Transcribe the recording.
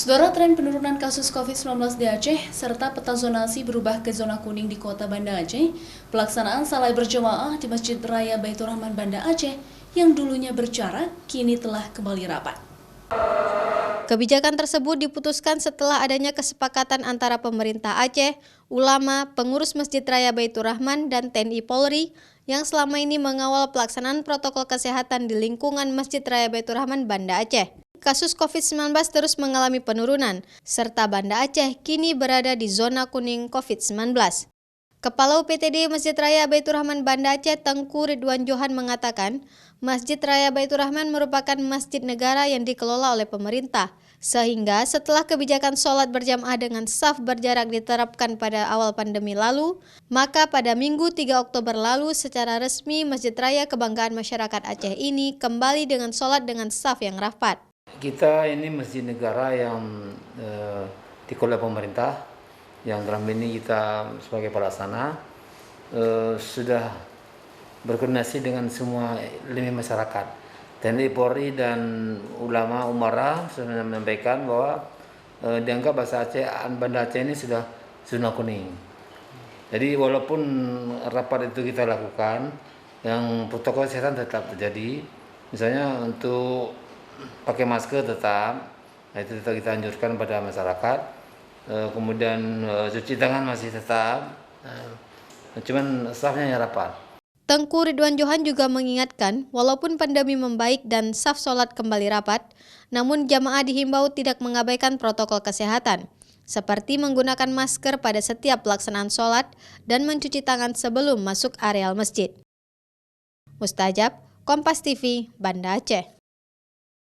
Saudara, tren penurunan kasus COVID-19 di Aceh serta peta zonasi berubah ke zona kuning di kota Banda Aceh, pelaksanaan salat berjamaah di Masjid Raya Baitur Rahman Banda Aceh yang dulunya berjarak kini telah kembali rapat. Kebijakan tersebut diputuskan setelah adanya kesepakatan antara pemerintah Aceh, ulama, pengurus Masjid Raya Baitur Rahman, dan TNI Polri yang selama ini mengawal pelaksanaan protokol kesehatan di lingkungan Masjid Raya Baitur Rahman Banda Aceh. Kasus COVID-19 terus mengalami penurunan, serta Banda Aceh kini berada di zona kuning COVID-19. Kepala UPTD Masjid Raya Baitur Rahman Banda Aceh Tengku Ridwan Johan mengatakan, Masjid Raya Baitur Rahman merupakan masjid negara yang dikelola oleh pemerintah, sehingga setelah kebijakan sholat berjamaah dengan saf berjarak diterapkan pada awal pandemi lalu, maka pada Minggu 3 Oktober lalu secara resmi Masjid Raya Kebanggaan Masyarakat Aceh ini kembali dengan sholat dengan saf yang rapat. Kita ini masjid negara yang dikelola pemerintah, yang dalam ini kita sebagai pelaksana sudah berkoordinasi dengan semua elemen masyarakat. TNI Polri dan ulama Umara sudah menyampaikan bahwa dianggap bahasa Aceh, Banda Aceh ini sudah zona kuning. Jadi walaupun rapat itu kita lakukan, yang protokol kesehatan tetap terjadi. Misalnya untuk pakai masker tetap, itu tetap kita anjurkan pada masyarakat. Kemudian cuci tangan masih tetap, cuman stafnya yang rapat. Tengku Ridwan Johan juga mengingatkan, walaupun pandemi membaik dan saf sholat kembali rapat, namun jamaah dihimbau tidak mengabaikan protokol kesehatan, seperti menggunakan masker pada setiap pelaksanaan sholat dan mencuci tangan sebelum masuk areal masjid. Mustajab, Kompas TV, Banda Aceh.